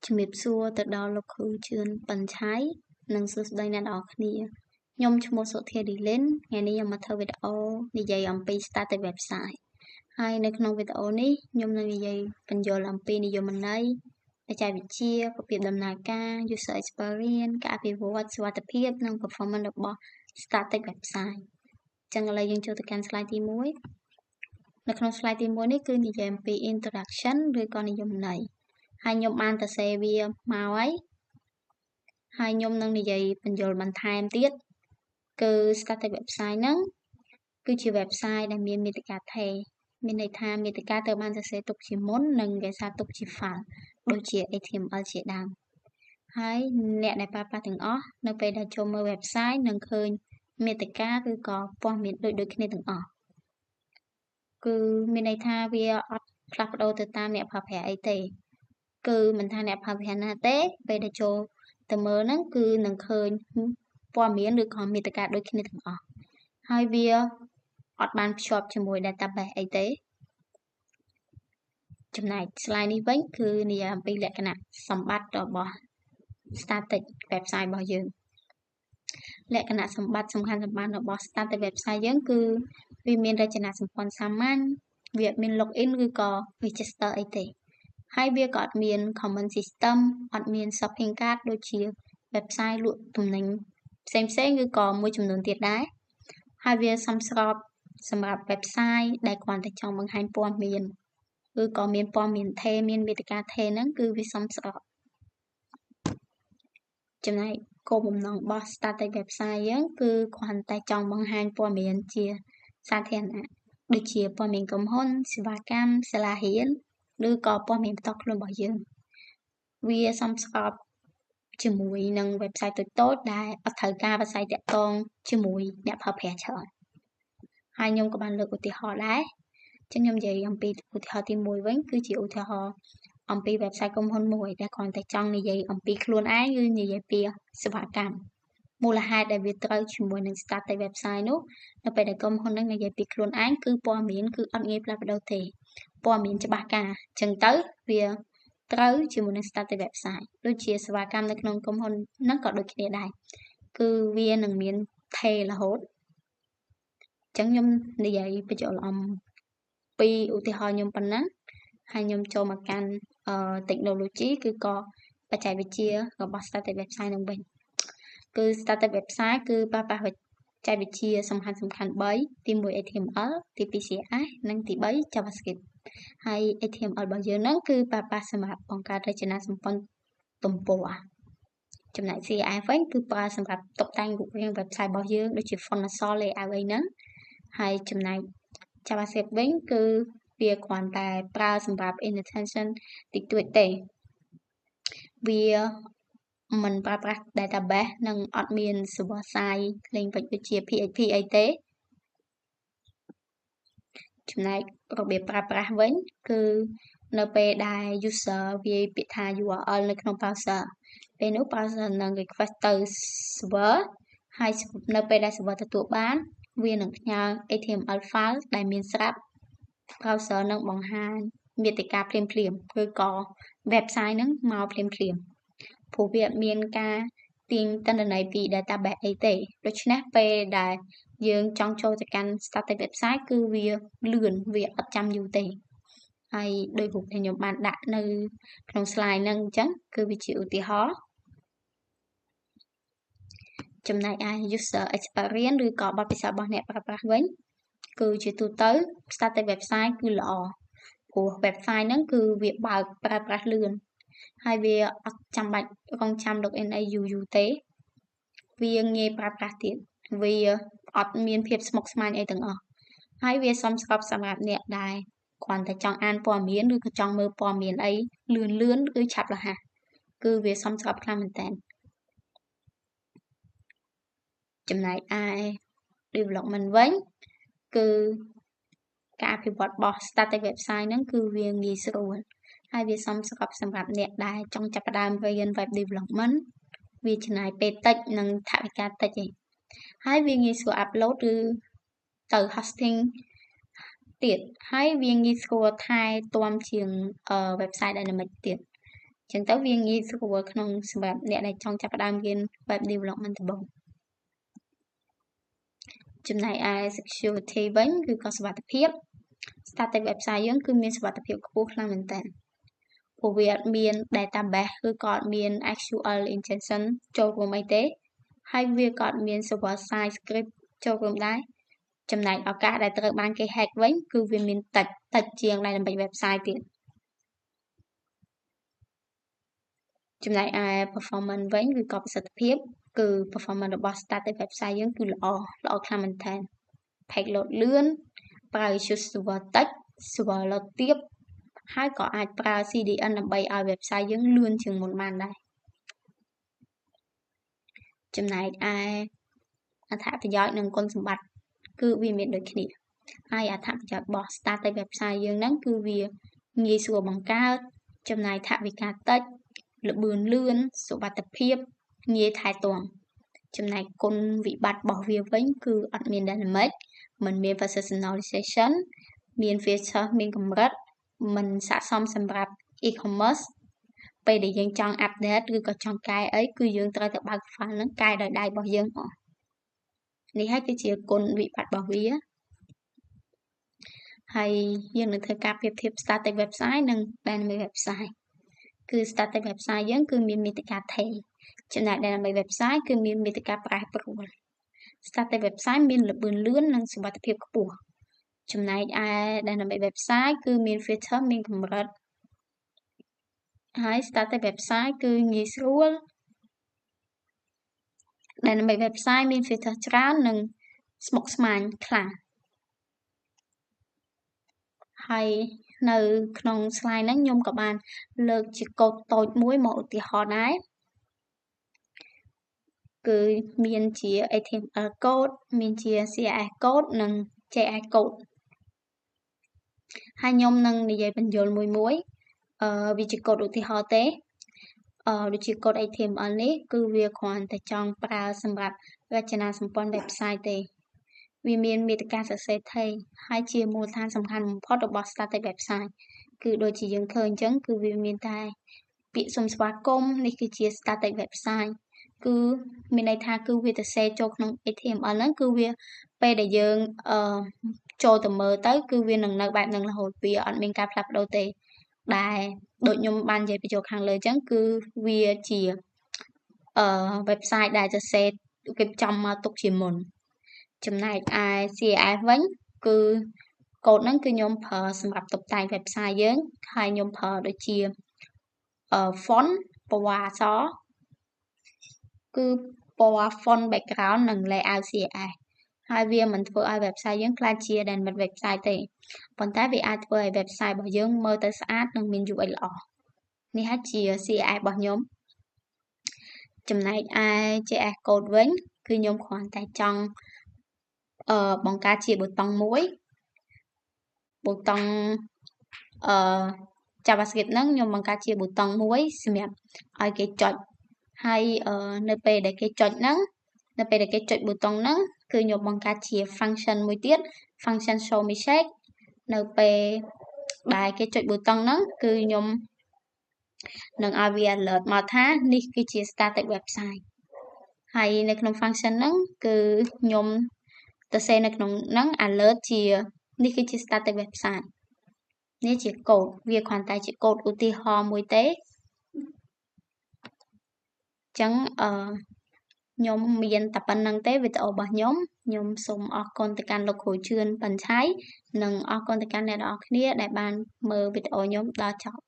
ជំរាបសួរទៅដល់លោកគ្រូជឿនប៉ិនឆៃនិងសួស្តីអ្នកនរគ្នាខ្ញុំឈ្មោះសុធាឌីលិនថ្ងៃនេះខ្ញុំមកធ្វើវីដេអូនិយាយអំពី static website ហើយនៅក្នុងវីដេអូនេះខ្ញុំនឹងនិយាយបញ្យល់អំពីនិយមន័យបច្ចេកវិទ្យារបៀបដំណើរការ user experience ការអភិវឌ្ឍសុវត្ថិភាពនិង performance របស់ static website ចឹងឥឡូវយើងចូលទៅកាន់ slide ទី1នៅក្នុង slide ទី1នេះគឺនិយាយអំពី introduction ឬក៏និយមន័យហើយខ្ញុំបានទៅសេវាមកហើយខ្ញុំនឹងនិយាយបញ្យល់បន្ថែមទៀតគឺ static website ហ្នឹងគឺជា website ដែលមានមាតិកាថេរមានន័យថាមាតិកាត្រូវបានសរសេរទុកជាមុននិងរក្សាទុកជា file ដូចជា HTML ជាដើមហើយអ្នកដែលប្រើប្រាស់ទាំងអស់នៅពេលដែលចូលមើល website នឹងឃើញមាតិកាឬក៏ព័ត៌មានដូចគ្នាទាំងអស់គឺមានន័យថាវាអត់ផ្លាស់ប្ដូរទៅតាមអ្នកប្រើប្រាស់អីទេគឺមិនថាអ្នកប្រើប្រាស់ណាទេពេលដែលចូលទៅមើលហ្នឹងគឺនឹងឃើញព័ត៌មានឬក៏មាតិកាដូចគ្នាទាំងអស់ហើយវាអត់បានភ្ជាប់ជាមួយ database អីទេចំណែក slide នេះវិញគឺនិយាយអំពីលក្ខណៈសម្បត្តិរបស់ static website របស់យើងលក្ខណៈសម្បត្តិសំខាន់របស់ static website យើងគឺវាមានរចនាសម្ព័ន្ធសាមញ្ញវាមាន login ឬក៏ register អីទេហើយវាក៏អត់មាន common system អត់មាន shopping cart ដូចជា website លក់ទំនិញផ្សេងឬក៏មួយចំនួនទៀតដែរហើយវាសមស្របសម្រាប់ website ដែលគ្រាន់តែចង់បង្ហាញព័ត៌មានឬក៏មានព័ត៌មានថេរមានមាតិកាថេរហ្នឹងគឺវាសមស្របចំណែកគោលបំណងរបស់ static website យើងគឺគ្រាន់តែចង់បង្ហាញព័ត៌មានជាសាធារណៈដូចជាព័ត៌មានក្រុមហ៊ុនសេវាកម្មសាលារៀនឬក៏ព័ត៌មានផ្ទាល់ខ្លួនរបស់យើងវាសមស្របជាមួយនឹង website តូចៗដែលអត់ត្រូវការវិស័យតាក់ទងជាមួយអ្នកប្រើប្រាស់ច្រើនហើយខ្ញុំក៏បានលើកឧទាហរណ៍ដែរចឹងខ្ញុំនិយាយអំពីឧទាហរណ៍ទី1វិញគឺជាឧទាហរណ៍អំពី website ក្រុមហ៊ុនមួយដែលគ្រាន់តែចង់និយាយអំពីខ្លួនឯងឬនិយាយពីសេវាកម្មមូលហេតុដែលវាត្រូវជាមួយនឹង static website នោះនៅពេលដែលក្រុមហ៊ុននឹងនិយាយពីខ្លួនឯងគឺព័ត៌មានគឺអត់ងាយផ្លាស់ប្ដូរទេព័ត៌មានច្បាស់ការចឹងទៅវាត្រូវជាមួយនឹង static website ដូចជាសេវាកម្មនៅក្នុងក្រុមហ៊ុនហ្នឹងក៏ដូចគ្នាដែរគឺវានឹងមានថេររហូតចឹងខ្ញុំនិយាយបញ្ចូលអំពីឧទាហរណ៍ខ្ញុំប៉ុណ្ណាហើយខ្ញុំចូលមកកាន់technology គឺក៏បច្ចេកវិទ្យារបស់ static website នឹងវិញគឺ static website គឺប្រើប្រាស់បច្ចេកវិទ្យាសំខាន់3ទី1 HTML ទី2 CSS និងទី3 JavaScript ហើយ HTML របស់យើងហ្នឹងគឺប្រើប្រាស់សម្រាប់បង្កើតរចនាសម្ព័ន្ធទំព័រចំណែក CSS វិញគឺប្រើសម្រាប់តុបតែងរូបរាង website របស់យើងដូចជា font អក្សរ layout អីហ្នឹងហើយចំណែក JavaScript វិញគឺវាគ្រាន់តែប្រើសម្រាប់ indentation តិចតួចទេវាមិនប្រើប្រាស់ database និងអត់មាន server side លេងដូចជា PHP អីទេចំណែករបៀបប្រើប្រាស់វិញគឺនៅពេលដែល user វាយពាក្យថា URL នៅក្នុង browser ពេលនោះ browser នឹង request ទៅ server ហើយនៅពេលដែល server ទទួលបានវានឹងផ្ញើ HTML file ដែលមានស្រាប់ browser នឹងបង្ហាញមាតិកាភ្លាមឬក៏ website ហ្នឹងមកភ្លាមព្រោះវាអត់មានការទាញទិន្នន័យពី database អីទេដូច្នេះពេលដែលយើងចង់ចូលទៅកាន់ static website គឺវាលឿនវាអត់ចាំយូរទេហើយដោយរូបដែលខ្ញុំបានដាក់នៅក្នុង slide ហ្នឹងអញ្ចឹងគឺវាជាឧទាហរណ៍ចំណែកឯ user experience ឬក៏បទពិសោធន៍របស់អ្នកប្រើប្រាស់វិញគឺជាទូទៅ static website គឺល្អព្រោះ website ហ្នឹងគឺវាបើកប្រើប្រាស់លឿនហើយវាអត់ចាំបាច់រងចាំ login អីយូរទេវាងាយប្រើប្រាស់ទៀតវាអត់មានភាពស្មុគស្មាញអីទាំងអស់ហើយវាសមស្របសម្រាប់អ្នកដែលគ្រាន់តែចង់អានព័ត៌មានឬក៏ចង់មើលព័ត៌មានអីលឿនឬឆាប់រហ័សគឺវាសមស្របខ្លាំងមែនតើចំណែកឯ development វិញគឺការអភិវឌ្ឍរបស់ static website ហ្នឹងគឺវាងាយស្រួលហើយវាសមស្របសម្រាប់អ្នកដែលចង់ចាប់ផ្ដើមរៀន web development វាចំណាយពេលតិចនិងថវិកាតិចឯងហើយវាងាយស្រួល upload ឬទៅ hosting ទៀតហើយវាងាយស្រួលថែទាំជាង website dynamic ទៀត ចឹងទៅវាងាយស្រួលក្នុងសម្រាប់អ្នកដែលចង់ចាប់ផ្ដើមរៀន web development ដំបូងចំណែកឯ security វិញគឺក៏សុវត្ថិភាព static website យើងគឺមានសុវត្ថិភាពខ្ពស់ខ្លាំងមែនតើព្រោះវាអត់មាន database ឬក៏អត់មាន SQL injection ចូលរួមអីទេហើយវាក៏អត់មាន server side script ចូលរួមដែរចំណែកឱកាសដែលត្រូវបានគេ hack វិញគឺវាមានតិចជាង Dynamic website ទៀតចំណែកឯ performance វិញគឺក៏ប្រសិទ្ធភាពគឺ performance របស់ static website យើងគឺល្អខ្លាំងមែនទែន page load លឿនប្រើ issue server តិច server load ទាបហើយក៏អាចប្រើ CDN ដើម្បីឲ្យ website យើងលឿនជាងមុនបានដែរចំណែកឯអត្ថប្រយោជន៍និងគុណសម្បត្តិគឺវាមានដូចគ្នាហើយអត្ថប្រយោជន៍របស់ static website យើងហ្នឹងគឺវាងាយស្រួលបង្កើតចំណាយថវិកាតិចល្បឿនលឿនសុវត្ថិភាពងាយថែទាំចំណែកគុណវិបត្តិរបស់វាវិញគឺអត់មាន dynamic មិនមាន personalization មាន feature មានកម្រិតមិនស័ក្តិសមសម្រាប់ e-commerce ពេលដែលយើងចង់ update ឬក៏ចង់កែអីគឺយើងត្រូវទៅបើក file ហ្នឹងកែដោយដៃរបស់យើងអស់នេះហើយគឺជាគុណវិបត្តិរបស់វាហើយយើងនឹងធ្វើការប្រៀបធៀប static website និង dynamic website គឺ static website យើងគឺមានមាតិកាថេរចំណែក dynamic website គឺមានមាតិកាប្រែប្រួល static website មានល្បឿនលឿននិងសុវត្ថិភាពខ្ពស់ចំណែកឯ dynamic website គឺមាន feature មានកម្រិតហើយ static website គឺងាយស្រួល dynamic website មាន feature ច្រើននិងស្មុគស្មាញខ្លាំងហើយនៅក្នុង slide ហ្នឹងខ្ញុំក៏បានលើកជាកូដតូចមួយមកឧទាហរណ៍ដែរគឺមានជា HTML code មានជា CSS code និង JS code ហើយខ្ញុំនឹងនិយាយបញ្យលមួយវាជាកូដឧទាហរណ៍ទេដូចជាកូដ HTML នេះគឺវាគ្រាន់តែចង់ប្រើសម្រាប់រចនាសម្ព័ន្ធ website ទេវាមានមាតិកាសរសេរថេរហើយជាមូលដ្ឋានសំខាន់បំផុតរបស់ static website គឺដូចជាយើងឃើញអញ្ចឹងគឺវាមានតែពាក្យសុំស្វាគមន៍នេះគឺជា static website គឺមានន័យថាគឺវាទៅសេចូលក្នុង HTML ហ្នឹងគឺវាពេលដែលយើងចូលទៅមើលទៅគឺវានឹងនៅបែបហ្នឹងរហូតវាអត់មានការផ្លាស់ប្ដូរទេដែលដូចខ្ញុំបាននិយាយបញ្ចូលខាងលើអញ្ចឹងគឺវាជាwebsite ដែលទៅសេគេចំមកទុកជាមុនចំណែកឯ CSS វិញគឺកូដហ្នឹងគឺខ្ញុំប្រើសម្រាប់តុបតែង website យើងហើយខ្ញុំប្រើដូចជាfont ពណ៌អក្សរគឺពណ៌ font background និង layout CSS ហើយវាមិនធ្វើឲ្យ website យើងក្លាយជា dynamic website ទេប៉ុន្តែវាអាចធ្វើឲ្យ website របស់យើងមើលទៅស្អាតនិងមាន UI ល្អនេះហើយជា CSS របស់ខ្ញុំចំណែកឯ JS code វិញគឺខ្ញុំគ្រាន់តែចង់បង្កើតជាប៊ូតុងមួយប៊ូតុងJavaScript ហ្នឹងខ្ញុំបង្កើតជាប៊ូតុងមួយសម្រាប់ឲ្យគេចុចហើយនៅពេលដែលគេចុចហ្នឹងនៅពេលដែលគេចុចប៊ូតុងហ្នឹងគឺខ្ញុំបង្កើតជា function មួយទៀត function show message នៅពេលដែលគេចុចប៊ូតុងហ្នឹងគឺខ្ញុំនឹងឲ្យវា alert មកថានេះគឺជា static website ហើយនៅក្នុង function ហ្នឹងគឺខ្ញុំទៅសេនៅក្នុងហ្នឹង alert ជានេះគឺជា static website នេះជាកូដវាគ្រាន់តែជាកូដឧទាហរណ៍មួយទេអញ្ចឹងខ្ញុំមានតែប៉ុណ្្នឹងទេវីដេអូរបស់ខ្ញុំសូមអរគុណទៅកាន់លោកគ្រូជឿន បញ្ឆៃនិងអរគុណទៅកាន់អ្នកនរគ្នាដែលបានមើលវីដេអូខ្ញុំដល់ចប់